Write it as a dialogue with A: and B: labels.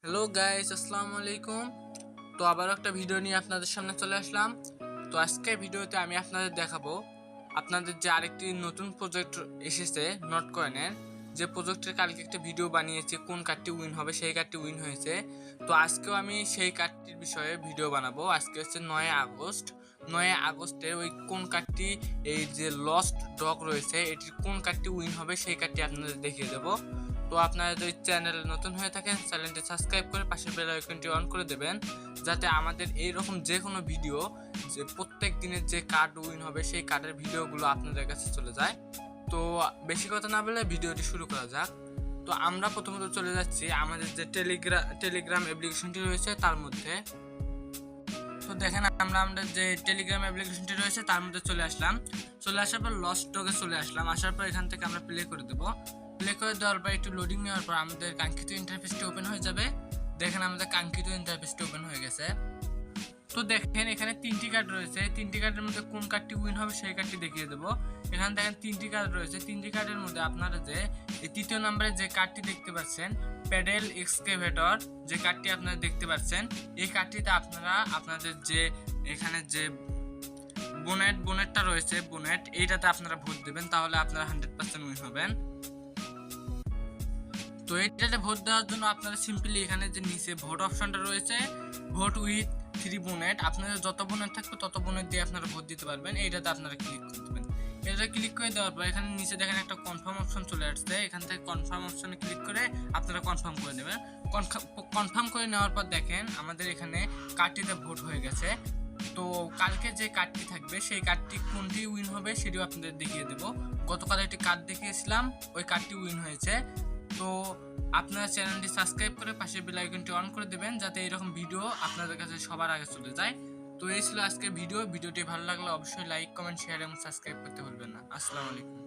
A: Hello guys, আসসালামু আলাইকুম। তো আবার একটা ভিডিও নিয়ে আপনাদের সামনে চলে আসলাম। তো আজকের ভিডিওতে আমি আপনাদের দেখাবো আপনাদের যে আরেকটি নতুন প্রজেক্ট এসেছে নট কয়েনের, যে প্রজেক্টের কালকে একটা ভিডিও বানিয়েছি কোন কার্ডটি উইন হবে, সেই কার্ডটি উইন হয়েছে। তো আজকেও আমি সেই কার্ডটির বিষয়ে ভিডিও বানাবো। আজকে হচ্ছে 9 আগস্ট। 9 আগস্টে ওই কোন কার্ডটি, এই যে লস্ট ডগ রয়েছে, এটির কোন কার্ডটি উইন হবে সেই কার্ডটি আপনাদের দেখিয়ে দেবো। তো আপনারা যদি চ্যানেলে নতুন হয়ে থাকেন চ্যানেলটি সাবস্ক্রাইব করে পাশের বেল আইকনটি অন করে দেবেন, যাতে আমাদের এইরকম যে কোনো ভিডিও, যে প্রত্যেক দিনের যে কার্ড উইন হবে সেই কার্ডের ভিডিওগুলো আপনাদের কাছে চলে যায়। তো বেশি কথা না বলে ভিডিওটি শুরু করা যাক। তো আমরা প্রথমত চলে যাচ্ছি আমাদের যে টেলিগ্রাম অ্যাপ্লিকেশনটি রয়েছে তার মধ্যে। তো দেখেন আমরা আমাদের যে টেলিগ্রাম অ্যাপ্লিকেশনটি রয়েছে তার মধ্যে চলে আসলাম। চলে আসার পর লস্ট ডগে চলে আসলাম। আসার পর এখান থেকে আমরা প্লে করে দেবো। প্লে করে দেওয়ার পর একটু লোডিং নেওয়ার পর আমাদের কাঙ্ক্ষিত ইন্টারফেসটি ওপেন হয়ে যাবে। দেখেন আমাদের কাঙ্ক্ষিত ইন্টারফেসটি ওপেন হয়ে গেছে। তো দেখেন এখানে 3টি কার্ড রয়েছে। 3টি কার্ডের মধ্যে কোন কার্ডটি উইন হবে সেই কার্ডটি দেখিয়ে দেবো। এখানে দেখেন 3টি কার্ড রয়েছে। 3টি কার্ডের মধ্যে আপনারা যে এই তৃতীয় নম্বরে যে কার্ডটি দেখতে পাচ্ছেন, প্যাডেল এক্সকেভেটর, যে কার্ডটি আপনারা দেখতে পাচ্ছেন, এই কার্ডটিতে আপনারা আপনাদের যে এখানে যে বোনেটটা রয়েছে, এইটাতে আপনারা ভোট দেবেন, তাহলে আপনারা 100% উইন হবেন। তো এইটাতে ভোট দেওয়ার জন্য আপনারা সিম্পলি এখানে যে নিচে ভোট অপশনটা রয়েছে, ভোট উইথ 3 বোনেট, আপনাদের যত বোনেট থাকবে তত বোনেট দিয়ে আপনারা ভোট দিতে পারবেন। এইটাতে আপনারা ক্লিক করে দেবেন। এটা ক্লিক করে দেওয়ার পর এখানে নিচে দেখেন একটা কনফার্ম অপশন চলে আসছে। এখান থেকে কনফার্ম অপশনে ক্লিক করে আপনারা কনফার্ম করে নেবেন। কনফার্ম করে নেওয়ার পর দেখেন আমাদের এখানে কার্ডটিতে ভোট হয়ে গেছে। তো কালকে যে কার্ডটি থাকবে সেই কার্ডটি কোনটি উইন হবে সেটিও আপনাদের দেখিয়ে দেবো। গতকাল একটি কার্ড দেখিয়েছিলাম, ওই কার্ডটি উইন হয়েছে। তো আপনারা চ্যানেলটি সাবস্ক্রাইব করে পাশে বেল আইকনটি অন করে দেবেন, যাতে এরকম ভিডিও আপনাদের কাছে সবার আগে চলে যায়। তো এই ছিল আজকের ভিডিওটি ভালো লাগলে অবশ্যই লাইক, কমেন্ট, শেয়ার এবং সাবস্ক্রাইব করতে ভুলবেন না। আসসালামু আলাইকুম।